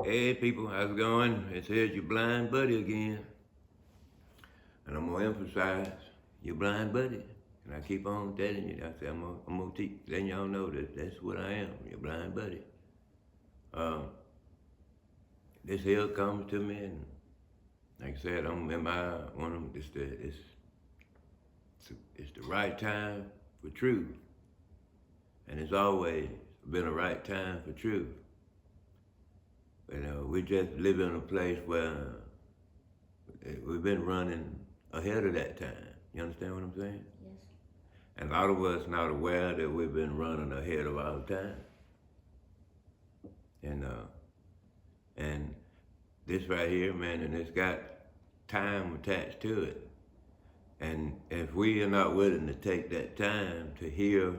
Hey people, how's it going? It's here's your blind buddy again. And I'm gonna emphasize your blind buddy. And I keep on telling you, I say I'm gonna keep letting y'all know that that's what I am, your blind buddy. Um, this here comes to me, and like I said, I'm in my one of them. It's the right time for truth, and it's always been the right time for truth. We just live in a place where we've been running ahead of that time. You understand what I'm saying? Yes. And a lot of us not aware that we've been running ahead of our time. And this right here, man, and it's got time attached to it. And if we are not willing to take that time to hear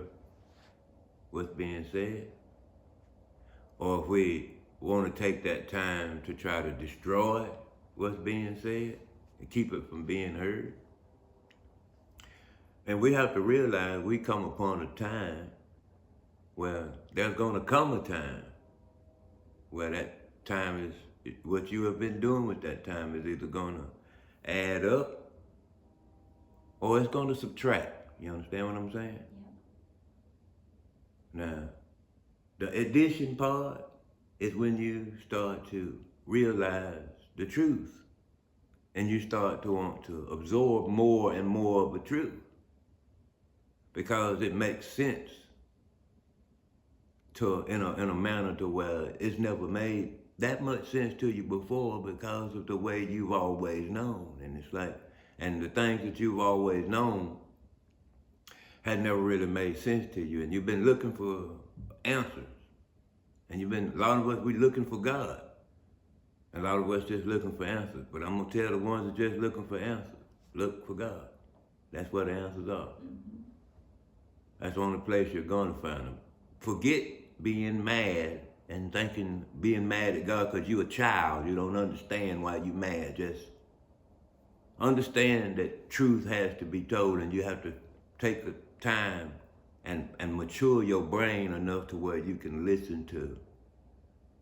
what's being said, or if we want to take that time to try to destroy what's being said and keep it from being heard, and we have to realize we come upon a time where there's going to come a time where that time is, what you have been doing with that time is either going to add up or it's going to subtract. You understand what I'm saying? Yeah. Now, the addition part is when you start to realize the truth and you start to want to absorb more and more of the truth because it makes sense in a manner to where it's never made that much sense to you before because of the way you've always known. And it's like, and the things that you've always known had never really made sense to you, and you've been looking for answers. And a lot of us, we looking for God. A lot of us just looking for answers. But I'm gonna tell the ones that just looking for answers, look for God. That's where the answers are. Mm-hmm. That's the only place you're gonna find them. Forget being mad and being mad at God because you're a child. You don't understand why you're mad. Just understand that truth has to be told, and you have to take the time and mature your brain enough to where you can listen to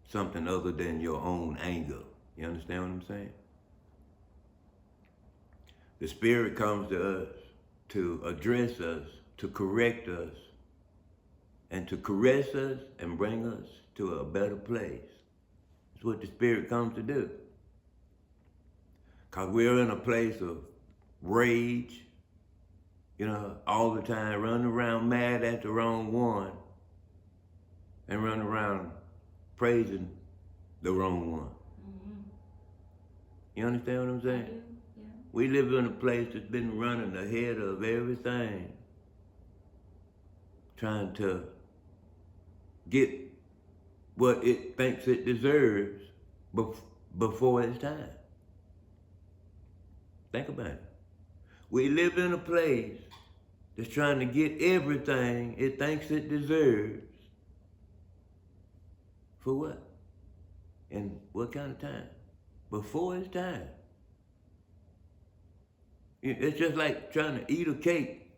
something other than your own anger. You understand what I'm saying? The Spirit comes to us to address us, to correct us, and to caress us and bring us to a better place. That's what the Spirit comes to do. Because we're in a place of rage, all the time, running around mad at the wrong one and running around praising the wrong one. Mm-hmm. You understand what I'm saying? I do. Yeah. We live in a place that's been running ahead of everything, trying to get what it thinks it deserves before it's time. Think about it. We live in a place that's trying to get everything it thinks it deserves. For what? And what kind of time? Before it's time. It's just like trying to eat a cake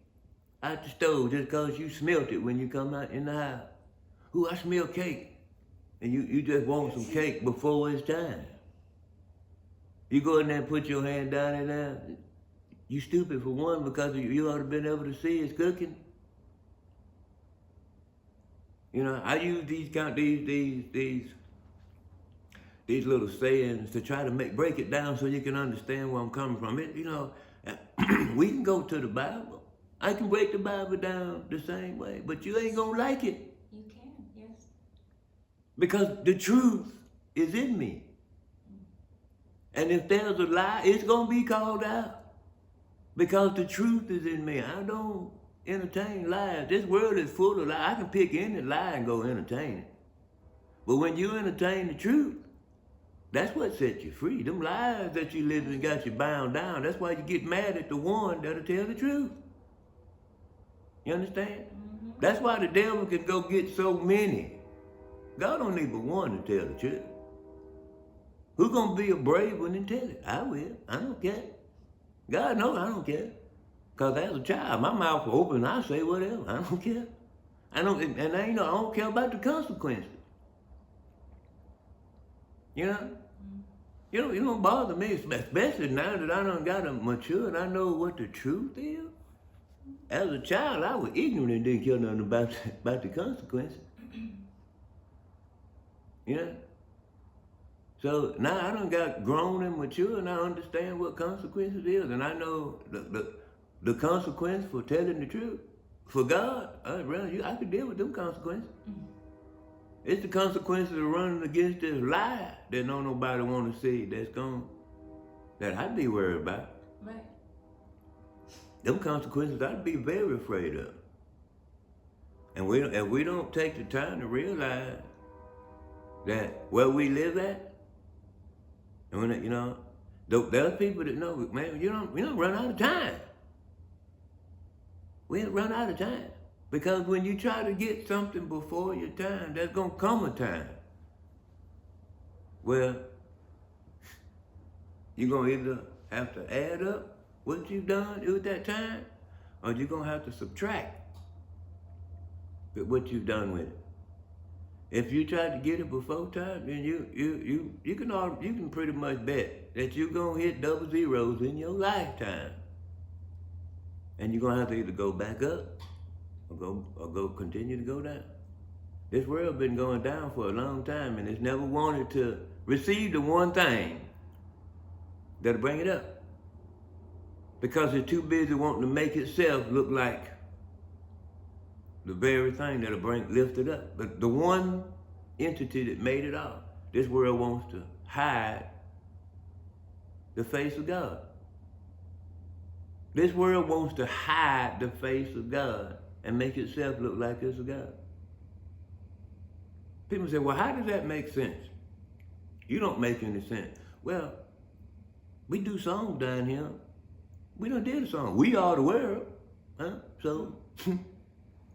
out the stove just because you smelt it when you come out in the house. Ooh, I smell cake. And you just want some cake before it's time. You go in there and put your hand down in there. You stupid for one because you ought to have been able to see it's cooking. I use these little sayings to try to break it down so you can understand where I'm coming from. We can go to the Bible. I can break the Bible down the same way, but you ain't gonna like it. You can, yes. Because the truth is in me. And if there's a lie, it's gonna be called out. Because the truth is in me. I don't entertain lies. This world is full of lies. I can pick any lie and go entertain it. But when you entertain the truth, that's what sets you free. Them lies that you live in got you bound down. That's why you get mad at the one that'll tell the truth. You understand? Mm-hmm. That's why the devil can go get so many. God don't need but one to tell the truth. Who's gonna be a brave one and tell it? I will. I don't care. God knows I don't care. Because as a child, my mouth was open, I say whatever. I don't care. I don't care about the consequences. You know? You don't bother me, especially now that I done got mature and I know what the truth is. As a child, I was ignorant and didn't care nothing about the consequences. You know? So now I done got grown and mature and I understand what consequences is, and I know the consequence for telling the truth. For God, I could deal with them consequences. It's the consequences of running against this lie that don't nobody want to see that I'd be worried about. Right. Them consequences I'd be very afraid of. And if we don't take the time to realize that where we live at, and when there are people that know, man, we don't run out of time. We don't run out of time. Because when you try to get something before your time, there's gonna come a time where you're gonna either have to add up what you've done with that time, or you're gonna have to subtract what you've done with it. If you try to get it before time, then you can pretty much bet that you're gonna hit double zeros in your lifetime. And you're gonna have to either go back up or go continue to go down. This world been going down for a long time, and it's never wanted to receive the one thing that'll bring it up. Because it's too busy wanting to make itself look like the very thing that'll lift it up. But the one entity that made it all, this world wants to hide the face of God. This world wants to hide the face of God and make itself look like it's a God. People say, well, how does that make sense? You don't make any sense. Well, we do songs down here. We done did a song. We are the world. Huh? So,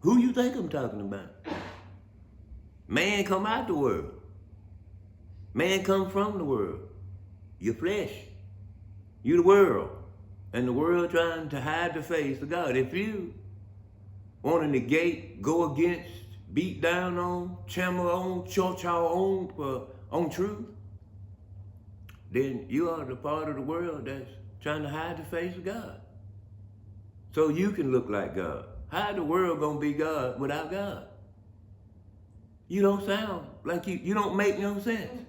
who you think I'm talking about? Man come out the world. Man come from the world. Your flesh. You the world. And the world trying to hide the face of God. If you want to negate, go against, beat down on, chammer on, chaw on truth, then you are the part of the world that's trying to hide the face of God. So you can look like God. How the world gonna be God without God? You don't sound like you don't make no sense.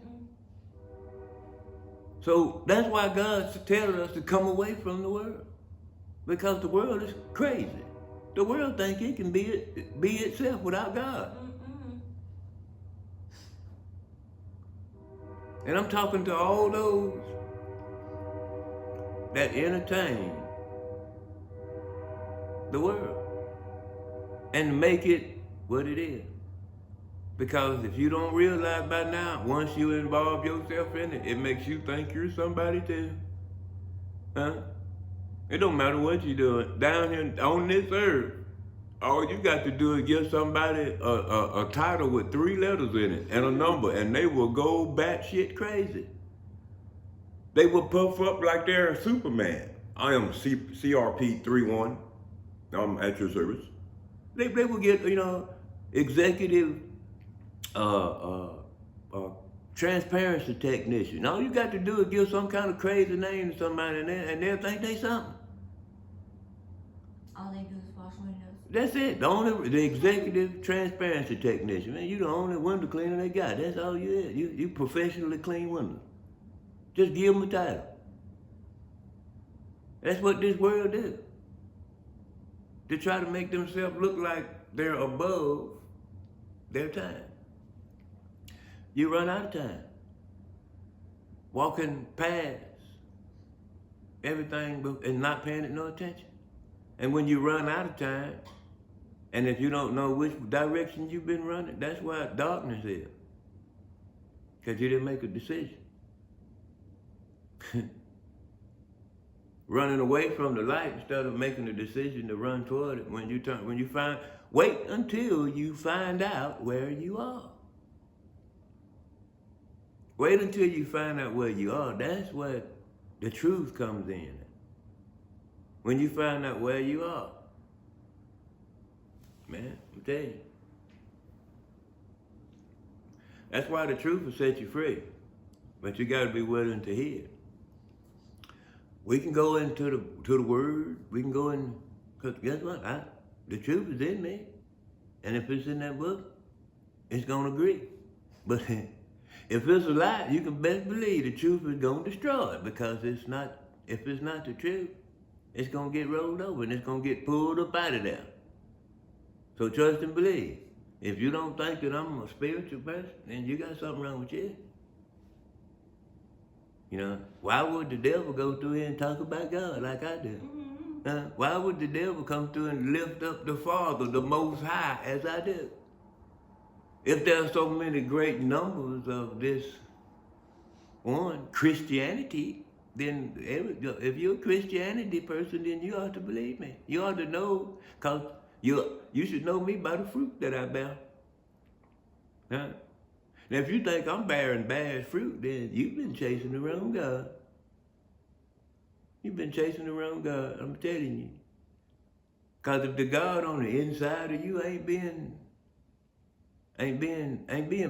So that's why God's telling us to come away from the world. Because the world is crazy. The world thinks it can be itself without God. And I'm talking to all those that entertain the world and make it what it is. Because if you don't realize by now, once you involve yourself in it, it makes you think you're somebody too. Huh? It don't matter what you're doing. Down here on this earth, all you got to do is give somebody a title with 3 letters in it and a number, and they will go batshit crazy. They will puff up like they're Superman. I am CRP31. I'm at your service. They will get, executive transparency technician. All you got to do is give some kind of crazy name to somebody and they'll think they something. All they do is wash windows. That's it. The executive transparency technician. Man, you the only window cleaner they got. That's all you is. You professionally clean windows. Just give them a title. That's what this world do. They try to make themselves look like they're above their time. You run out of time. Walking past everything and not paying it no attention. And when you run out of time, and if you don't know which direction you've been running, that's why darkness is. Because you didn't make a decision. Running away from the light instead of making a decision to run toward it. Wait until you find out where you are. Wait until you find out where you are. That's where the truth comes in. When you find out where you are. Man, I'm telling you. That's why the truth will set you free. but you got to be willing to hear. We can go into the Word. We can go in, because guess what? The truth is in me. And if it's in that book, it's going to agree. But if it's a lie, you can best believe the truth is going to destroy it, because if it's not the truth, it's going to get rolled over and it's going to get pulled up out of there. So trust and believe. If you don't think that I'm a spiritual person, then you got something wrong with you. You know, why would the devil go through here and talk about God like I do? Why would the devil come through and lift up the Father, the Most High, as I do? If there are so many great numbers of this one, Christianity, then if you're a Christianity person, then you ought to believe me. You ought to know, because you should know me by the fruit that I bear. Now, if you think I'm bearing bad fruit, then you've been chasing the wrong God. You've been chasing the wrong God, I'm telling you. Because if the God on the inside of you ain't being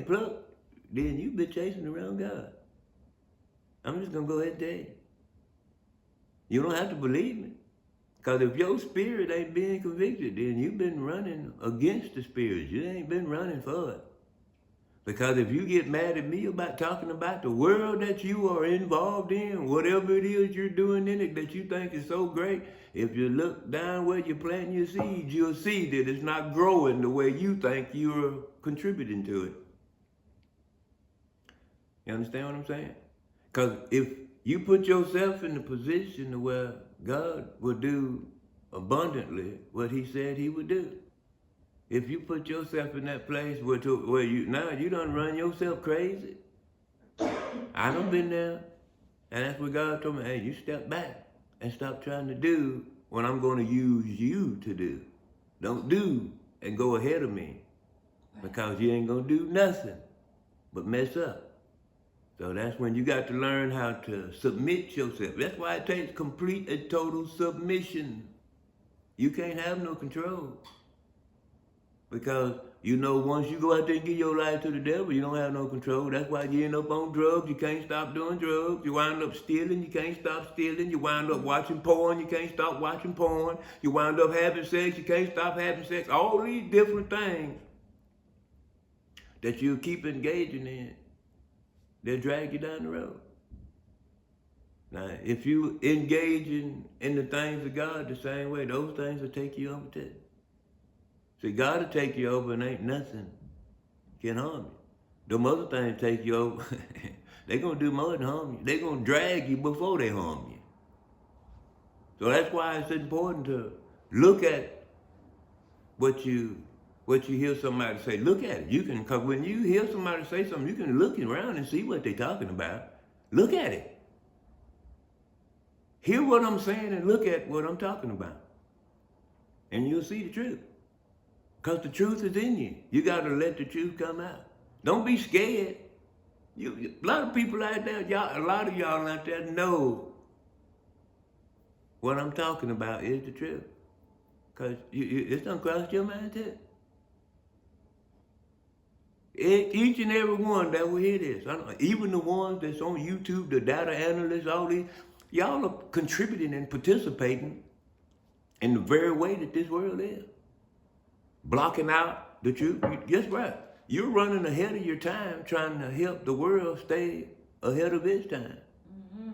plucked, then you've been chasing the wrong God. I'm just going to go ahead and tell you. You don't have to believe me. Because if your spirit ain't being convicted, then you've been running against the spirit. You ain't been running for it. Because if you get mad at me about talking about the world that you are involved in, whatever it is you're doing in it that you think is so great, if you look down where you're planting your seeds, you'll see that it's not growing the way you think you're contributing to it. You understand what I'm saying? Because if you put yourself in the position where God will do abundantly what he said he would do. If you put yourself in that place where you done run yourself crazy. I done been there. And that's what God told me, hey, you step back and stop trying to do what I'm going to use you to do. Don't do and go ahead of me, because you ain't going to do nothing but mess up. So that's when you got to learn how to submit yourself. That's why it takes complete and total submission. You can't have no control. Because, you know, once you go out there and give your life to the devil, you don't have no control. That's why you end up on drugs. You can't stop doing drugs. You wind up stealing. You can't stop stealing. You wind up watching porn. You can't stop watching porn. You wind up having sex. You can't stop having sex. All these different things that you keep engaging in, they'll drag you down the road. Now, if you engage in the things of God the same way, those things will take you over too. See, God will take you over and ain't nothing can harm you. Them other things take you over. They're going to do more than harm you. They're going to drag you before they harm you. So that's why it's important to look at what you hear somebody say. Look at it. You can, because when you hear somebody say something, you can look around and see what they're talking about. Look at it. Hear what I'm saying and look at what I'm talking about. And you'll see the truth. Because the truth is in you. You got to let the truth come out. Don't be scared. A lot of people out there, a lot of y'all out there know what I'm talking about is the truth. Because it's done crossed your mind too. Each and every one that will hear this, even the ones that's on YouTube, the data analysts, all these, y'all are contributing and participating in the very way that this world is. Blocking out the truth. Guess what? You're running ahead of your time trying to help the world stay ahead of its time. Mm-hmm.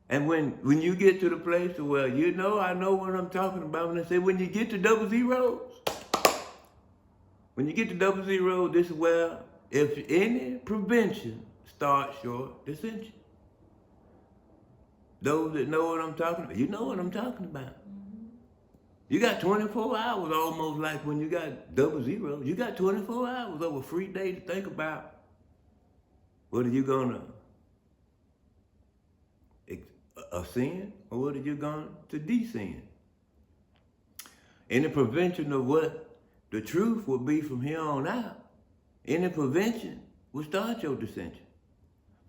And when you get to the place where you know, I know what I'm talking about when I say when you get to double zeros, this is where if any prevention starts your dissension. Those that know what I'm talking about, you know what I'm talking about. You got 24 hours almost like when you got double zeros. You got 24 hours of a free day to think about whether you're going to ascend or whether you're going to descend. Any prevention of what the truth will be from here on out, any prevention will start your dissension.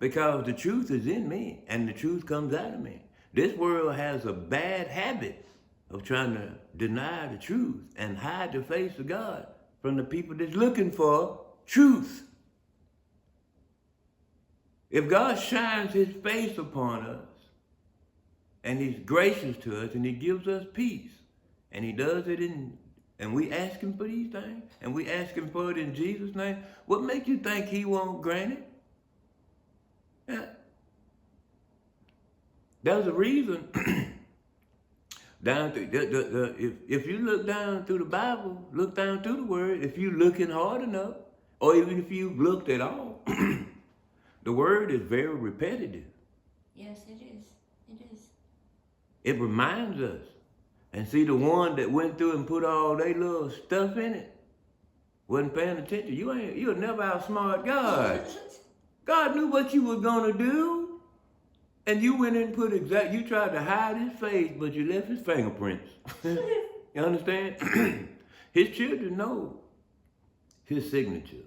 Because the truth is in me and the truth comes out of me. This world has a bad habit of trying to deny the truth and hide the face of God from the people that's looking for truth. If God shines his face upon us, and he's gracious to us, and he gives us peace, and he does it and we ask him for these things, and we ask him for it in Jesus' name, what makes you think he won't grant it? Yeah. There's a reason. Down through, if you look down through the Bible, look down through the Word, if you're looking hard enough, or even if you've looked at all, the Word is very repetitive. Yes, it is. It is. It reminds us. And see, the one that went through and put all their little stuff in it wasn't paying attention. You'll never outsmart God. God knew what you were gonna do. And you went in and put you tried to hide his face, but you left his fingerprints. You understand? His children know his signature.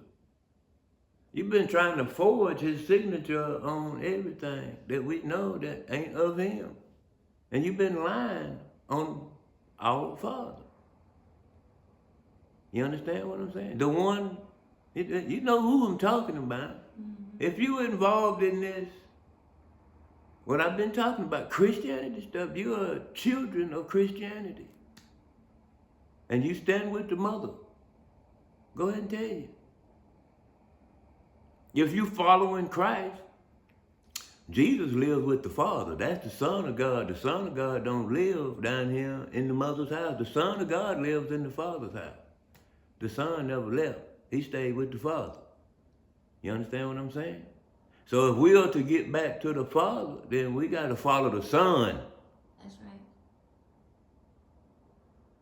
You've been trying to forge his signature on everything that we know that ain't of him. And you've been lying on our Father. You understand what I'm saying? The one, you know who I'm talking about. Mm-hmm. If you involved in this, what I've been talking about, Christianity stuff, you are children of Christianity. And you stand with the mother. Go ahead and tell you. If you following Christ, Jesus lives with the Father. That's the Son of God. The Son of God don't live down here in the mother's house. The Son of God lives in the Father's house. The Son never left. He stayed with the Father. You understand what I'm saying? So if we are to get back to the Father, then we got to follow the Son. That's right.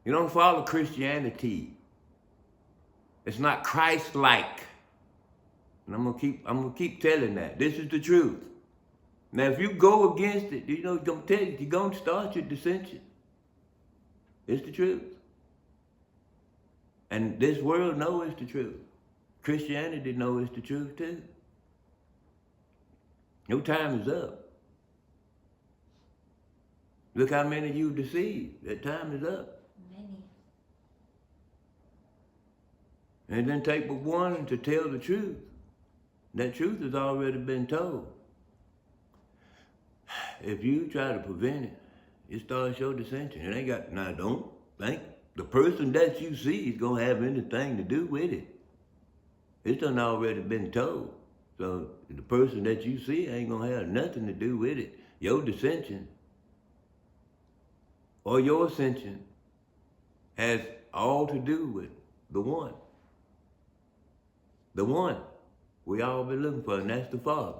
You don't follow Christianity. It's not Christ-like. And I'm gonna keep telling that. This is the truth. Now, if you go against it, you know, you're gonna start your dissension. It's the truth. And this world knows it's the truth. Christianity knows it's the truth too. Your time is up. Look how many you deceived. That time is up. Many. And it didn't take but one to tell the truth. That truth has already been told. If you try to prevent it, it starts your dissension. It ain't got, now don't think the person that you see is gonna have anything to do with it. It's done already been told. So the person that you see ain't gonna have nothing to do with it. Your dissension or your ascension has all to do with the one. The one we all been looking for, and that's the Father.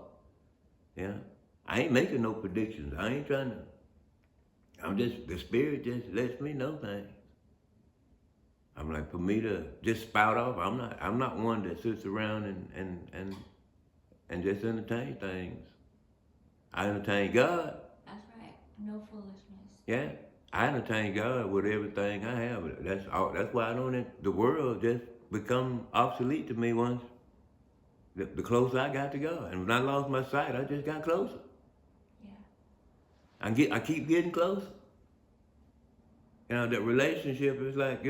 Yeah. I ain't making no predictions. I ain't trying to, the Spirit just lets me know things. I'm like, for me to just spout off, I'm not one that sits around and just entertain things. I entertain God. That's right. No foolishness. Yeah. I entertain God with everything I have. That's why I don't, the world just become obsolete to me once the closer I got to God. And when I lost my sight, I just got closer. Yeah. I keep getting closer. You know, that relationship is like,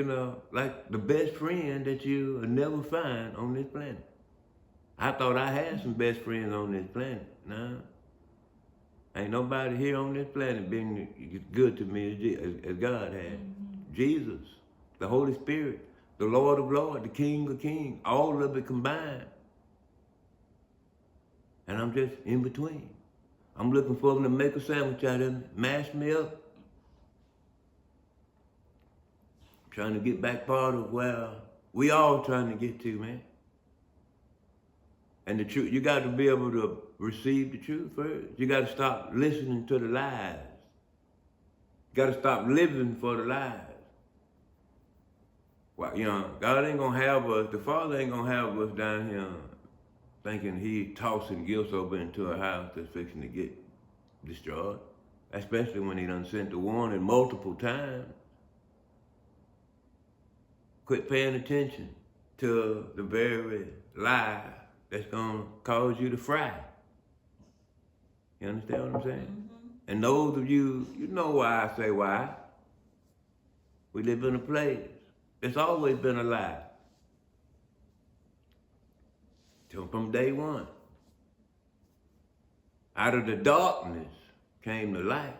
like the best friend that you will never find on this planet. I thought I had some best friends on this planet. No. Ain't nobody here on this planet been as good to me as God has. Mm-hmm. Jesus, the Holy Spirit, the Lord of Lords, the King of Kings, all of it combined. And I'm just in between. I'm looking for them to make a sandwich out of me, mash me up. Trying to get back part of where we all trying to get to, man. And the truth, you got to be able to receive the truth first. You got to stop listening to the lies. You got to stop living for the lies. Well, God ain't gonna have us, the Father ain't gonna have us down here thinking he tossing gifts over into a house that's fixing to get destroyed. Especially when he done sent the warning multiple times. Quit paying attention to the very lie that's gonna cause you to fry. You understand what I'm saying? Mm-hmm. And those of you, you know why I say why. We live in a place. It's always been a lie. From day one. Out of the darkness came the light.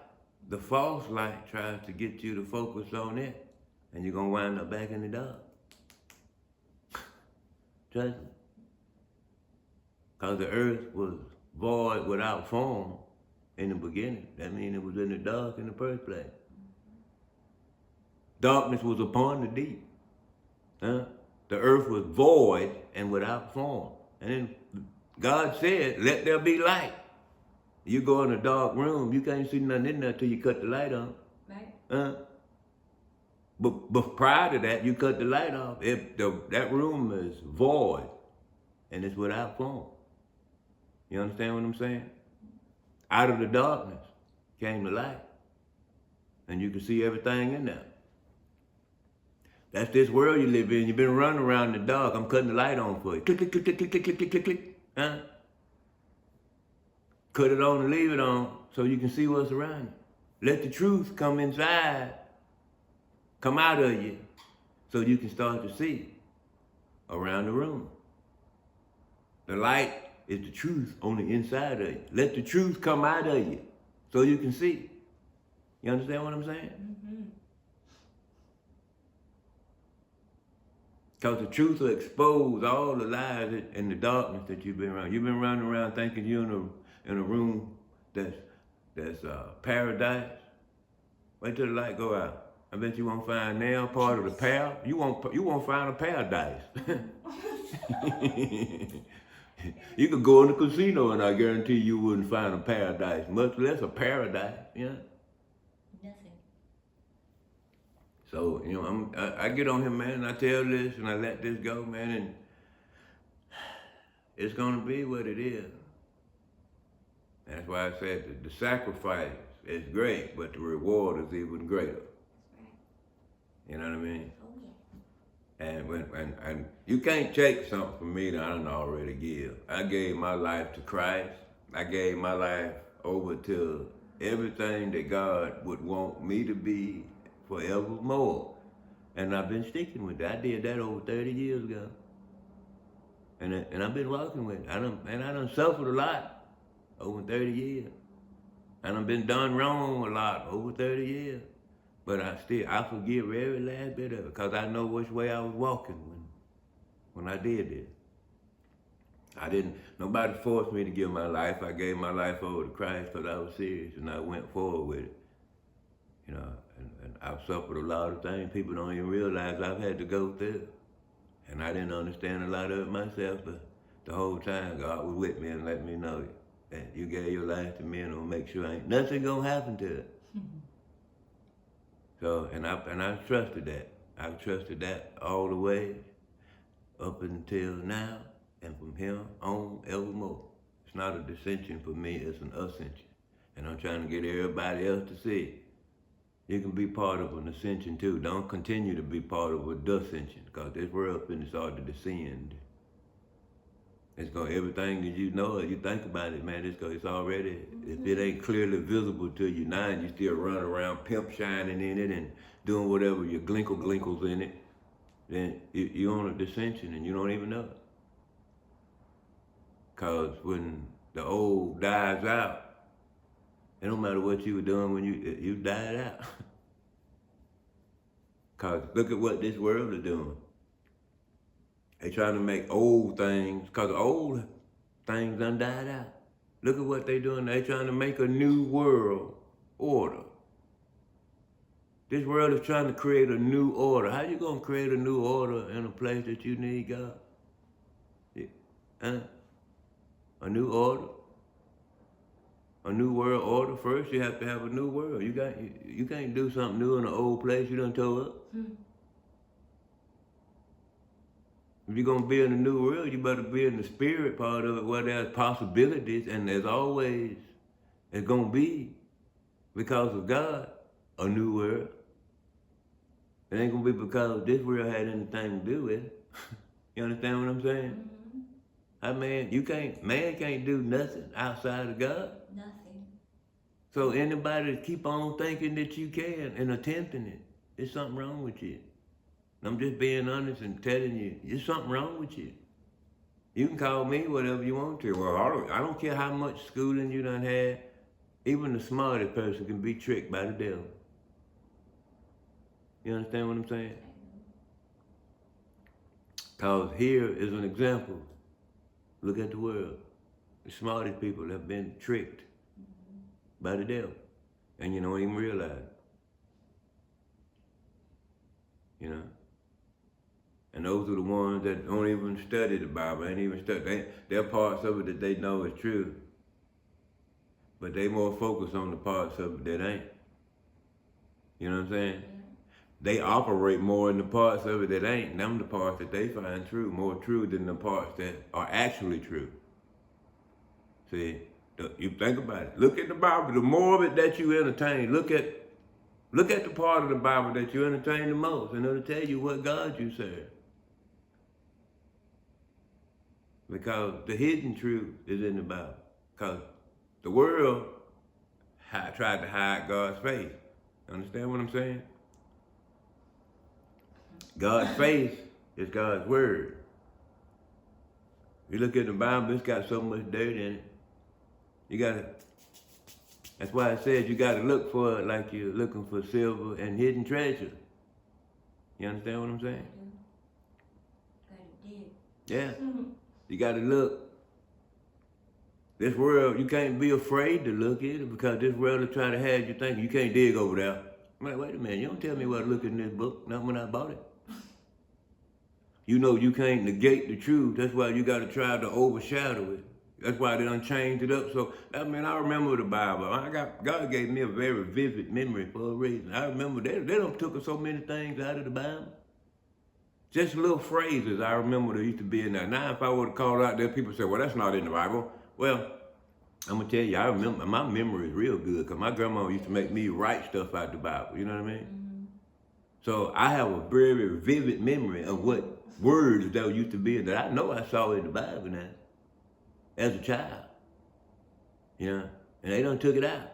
The false light tries to get you to focus on it, and you're going to wind up back in the dark. Trust me. Because the earth was void without form in the beginning. That means it was in the dark in the first place. Darkness was upon the deep. Huh? The earth was void and without form. And then God said, let there be light. You go in a dark room, you can't see nothing in there till you cut the light on. Right. But prior to that, you cut the light off. If that room is void and it's without form. You understand what I'm saying? Out of the darkness came the light. And you can see everything in there. That's this world you live in. You've been running around in the dark. I'm cutting the light on for you. Click, click, click, click, click, click, click, click, click. Huh? Cut it on and leave it on so you can see what's around you. Let the truth come inside, come out of you, so you can start to see around the room. The light is the truth on the inside of you. Let the truth come out of you so you can see. You understand what I'm saying? Mm-hmm. Because the truth will expose all the lies and the darkness that you've been around. You've been running around thinking you're in a room that's paradise. Wait till the light go out. I bet you won't find now part of the pair. You won't find a paradise. You could go in the casino and I guarantee you wouldn't find a paradise, much less a paradise. You know? Nothing. So, you know, I get on him, man, and I tell this and I let this go, man, and it's gonna be what it is. That's why I said the sacrifice is great, but the reward is even greater. That's right. You know what I mean? Oh, yeah. And you can't take something from me that I don't already give. I gave my life to Christ. I gave my life over to everything that God would want me to be forevermore. And I've been sticking with that. I did that over 30 years ago. And I've been walking with it. I done suffered a lot over 30 years. And I've been done wrong a lot over 30 years. But I forgive every last bit of it because I know which way I was walking when I did this. Nobody forced me to give my life. I gave my life over to Christ because I was serious and I went forward with it. You know, and I've suffered a lot of things people don't even realize I've had to go through. And I didn't understand a lot of it myself, but the whole time God was with me and let me know that you gave your life to me and I'll make sure ain't nothing gonna happen to it. So, and I trusted that. I've trusted that all the way up until now and from here on evermore. It's not a dissension for me, it's an ascension. And I'm trying to get everybody else to see you can be part of an ascension too. Don't continue to be part of a descension because this world finna start to descend. It's going everything that you know, you think about it, man, it's already, if it ain't clearly visible to you now and you still run around pimp shining in it and doing whatever your glinkles in it, then you're on a dissension and you don't even know it. Cause when the old dies out, it don't matter what you were doing when you died out. Cause look at what this world is doing. They trying to make old things, cause old things done died out. Look at what they doing. They trying to make a new world order. This world is trying to create a new order. How you gonna create a new order in a place that you need God? Huh? A new order? A new world order? First you have to have a new world. You can't do something new in an old place you done tore up. If you're gonna be in a new world, you better be in the spirit part of it where there's possibilities, and there's always, it's gonna be, because of God, a new world. It ain't gonna be because this world had anything to do with it. You understand what I'm saying? I mean, man can't do nothing outside of God. Nothing. So anybody keep on thinking that you can and attempting it, there's something wrong with you. I'm just being honest and telling you, there's something wrong with you. You can call me whatever you want to. Well, I don't care how much schooling you done had. Even the smartest person can be tricked by the devil. You understand what I'm saying? Because here is an example. Look at the world. The smartest people have been tricked by the devil. And you don't even realize it. You know? And those are the ones that don't even study the Bible, ain't even study. There are parts of it that they know is true. But they more focused on the parts of it that ain't. You know what I'm saying? Yeah. They operate more in the parts of it that ain't. Them the parts that they find true, more true than the parts that are actually true. See, you think about it. Look at the Bible. The more of it that you entertain, look at the part of the Bible that you entertain the most, and it'll tell you what God you serve. Because the hidden truth is in the Bible. Because the world tried to hide God's face. Understand what I'm saying? God's face is God's word. You look at the Bible, it's got so much dirt in it. That's why it says you gotta look for it like you're looking for silver and hidden treasure. You understand what I'm saying? Gotta dig. Yeah. You gotta look. This world, you can't be afraid to look at it because this world will try to have you think you can't dig over there. I'm like, wait a minute, you don't tell me what to look in this book, not when I bought it. You know you can't negate the truth. That's why you gotta try to overshadow it. That's why they done changed it up. So, I remember the Bible. God gave me a very vivid memory for a reason. I remember they done took so many things out of the Bible. Just little phrases I remember that used to be in there. Now, if I were to call out there, people say, well, that's not in the Bible. Well, I'm going to tell you, I remember, my memory is real good because my grandma used to make me write stuff out the Bible. You know what I mean? Mm-hmm. So I have a very vivid memory of what words that used to be in there. I know I saw it in the Bible now as a child. You know? And they done took it out.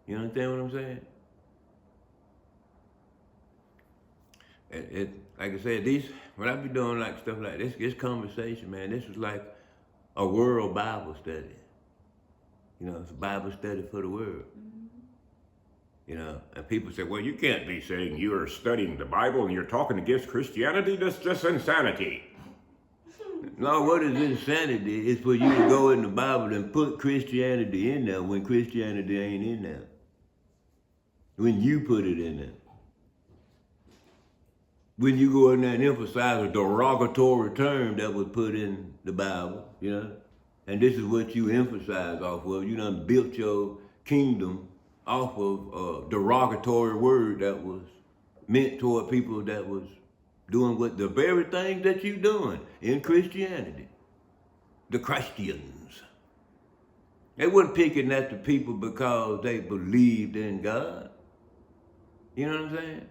You understand what I'm saying? Like I said, when I be doing like stuff like this conversation, man, this is like a world Bible study. You know, it's a Bible study for the world. Mm-hmm. You know, and people say, well, you can't be saying you are studying the Bible and you're talking against Christianity. That's just insanity. No, what is insanity is for you to go in the Bible and put Christianity in there when Christianity ain't in there. When you put it in there. When you go in there and emphasize a derogatory term that was put in the Bible, you know, and this is what you emphasize off of. You done built your kingdom off of a derogatory word that was meant toward people that was doing what the very thing that you doing in Christianity. The Christians. They wasn't picking at the people because they believed in God. You know what I'm saying?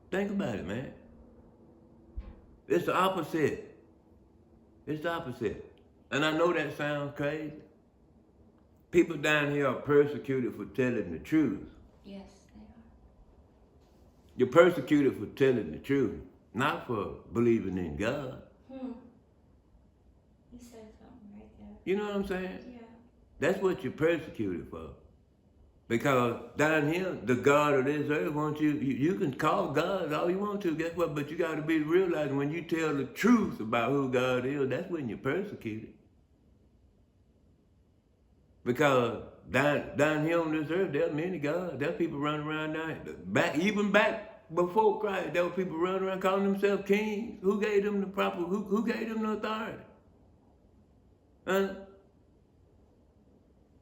Think about it, man. It's the opposite. It's the opposite. And I know that sounds crazy. People down here are persecuted for telling the truth. Yes, they are. You're persecuted for telling the truth, not for believing in God. You said something right there. You know what I'm saying? Yeah. That's what you're persecuted for. Because down here, the God of this earth wants you can call God all you want to, guess what? But you got to be realizing when you tell the truth about who God is, that's when you're persecuted. Because down here on this earth, there are many gods. There are people running around now. Even back before Christ, there were people running around calling themselves kings. Who gave them the who gave them the authority? Huh?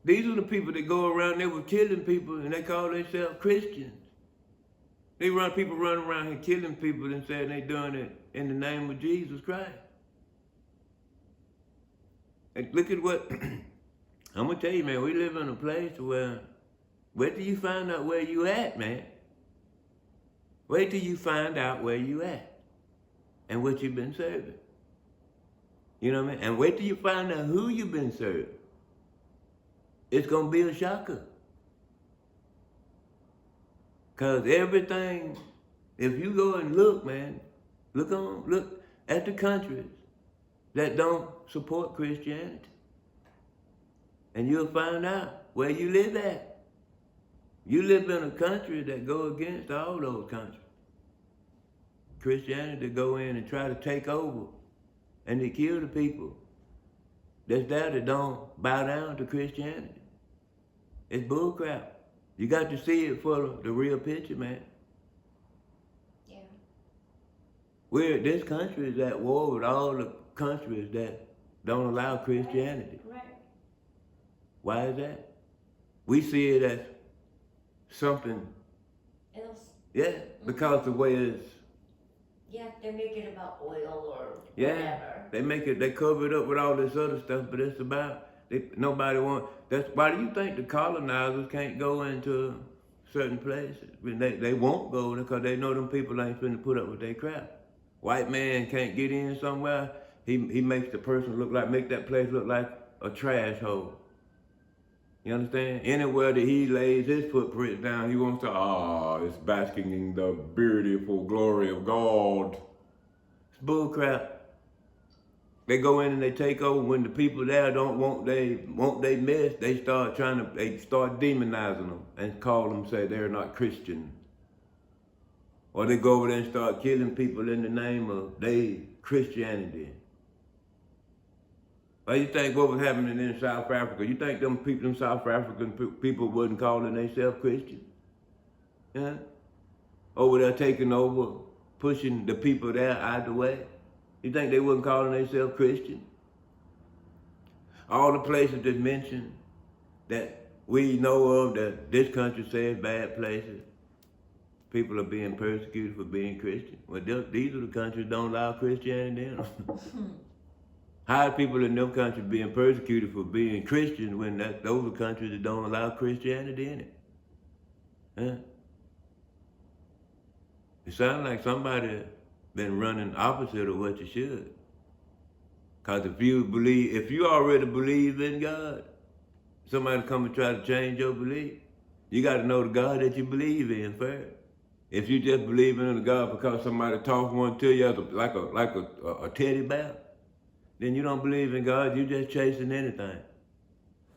These are the people that go around, they were killing people and they call themselves Christians. People running around here killing people and saying they doing it in the name of Jesus Christ. And look at what, I'm gonna tell you, man, we live in a place where till you find out where you at, man. Wait till you find out where you at and what you've been serving. You know what I mean? And wait till you find out who you've been serving. It's gonna be a shocker. Cause everything, if you go and look, man, Look at the countries that don't support Christianity. And you'll find out where you live at. You live in a country that go against all those countries. Christianity go in and try to take over and to kill the people that's there that don't bow down to Christianity. It's bullcrap. You got to see it for the real picture, man. Yeah. This country is at war with all the countries that don't allow Christianity. Right. Why is that? We see it as something, Else. yeah, because the way it's, Yeah, they make it about oil or yeah, whatever. they cover it up with all this other stuff, but it's about, nobody why do you think the colonizers can't go into certain places? I mean, they won't go because they know them people ain't finna put up with their crap. White man can't get in somewhere, he makes the person make that place look like a trash hole. You understand? Anywhere that he lays his footprints down, he wants to, it's basking in the beautiful glory of God. It's bullcrap. They go in and they take over. When the people there don't want they mess, they start demonizing them and call them, say they're not Christian. Or they go over there and start killing people in the name of Christianity. Why you think what was happening in South Africa? You think them South African people wasn't calling themselves Christian? Yeah? Over there taking over, pushing the people there out of the way. You think they wasn't calling themselves Christian? All the places that mentioned that we know of that this country says bad places, people are being persecuted for being Christian. Well, these are the countries that don't allow Christianity in them. How are people in them countries being persecuted for being Christian when those are countries that don't allow Christianity in it? Huh? It sounds like somebody been running opposite of what you should. Cause if you already believe in God, somebody come and try to change your belief, you got to know the God that you believe in first. If you just believe in God because somebody talks one to you like a teddy bear, then you don't believe in God, you just chasing anything.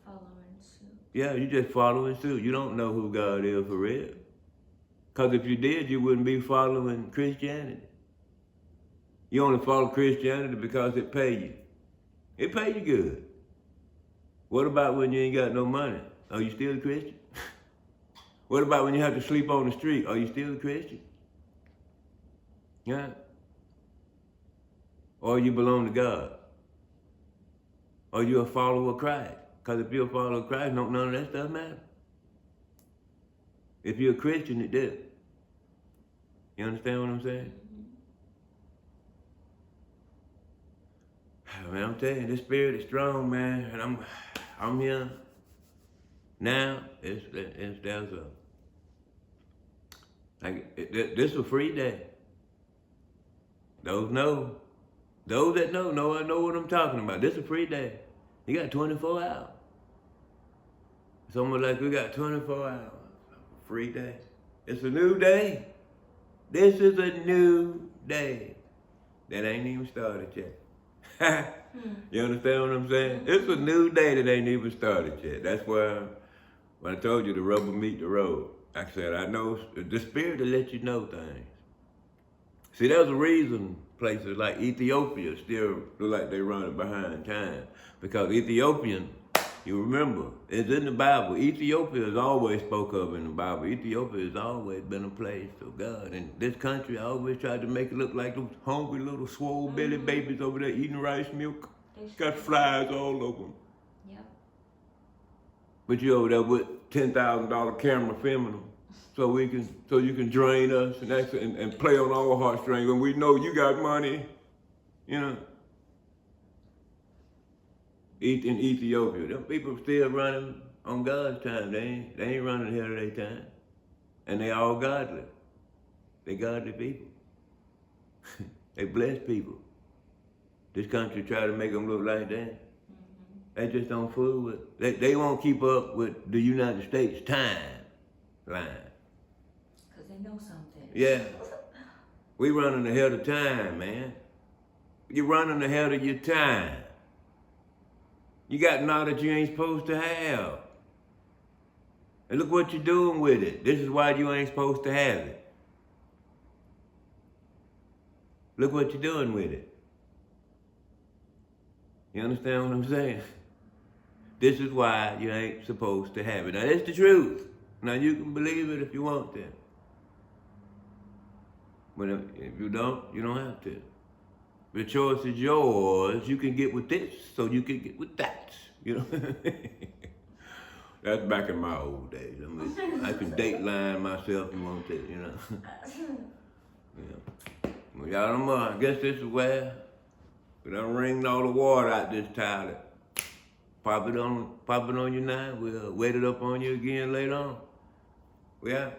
Following suit. Yeah, you just following suit. You don't know who God is for real. Because if you did, you wouldn't be following Christianity. You only follow Christianity because it pay you. It pay you good. What about when you ain't got no money? Are you still a Christian? What about when you have to sleep on the street? Are you still a Christian? Yeah. Or you belong to God? Or you a follower of Christ? Because if you're a follower of Christ, none of that stuff matters. If you're a Christian, it does. You understand what I'm saying? Man, I'm telling you, this spirit is strong, man, and I'm here now. This is a free day. Those that know I know what I'm talking about. This is a free day. You got 24 hours. It's almost like we got 24 hours. Free day. It's a new day. This is a new day that ain't even started yet. You understand what I'm saying? It's a new day that ain't even started yet. That's why when I told you the rubber meet the road, I said I know the spirit will let you know things. See, there's a reason places like Ethiopia still look like they're running behind time. Because Ethiopian, you remember, it's in the Bible. Ethiopia is always spoke of in the Bible. Ethiopia has always been a place of God. And this country always tried to make it look like those hungry little swole belly babies over there eating rice milk. Got flies all over them. Yep. But you over there with $10,000 camera filming them. So you can drain us and play on our heartstrings when we know you got money, you know. In Ethiopia, them people still running on God's time. They ain't running ahead of their time, and they all godly. They godly people. They blessed people. This country try to make them look like that. They just don't fool with. They won't keep up with the United States timeline. Because they know something. Yeah. We running ahead of time, man. You're running ahead of your time. You got knowledge you ain't supposed to have. And look what you're doing with it. This is why you ain't supposed to have it. Look what you're doing with it. You understand what I'm saying? This is why you ain't supposed to have it. Now, that's the truth. Now, you can believe it if you want to. But if you don't have to. The choice is yours. You can get with this, so you can get with that. You know? That's back in my old days. I mean, I can dateline myself if you want to, you know? Yeah. Well, y'all don't know. I guess this is where we done wringed all the water out this toilet. Pop it on you now. We'll wet it up on you again later on. We out.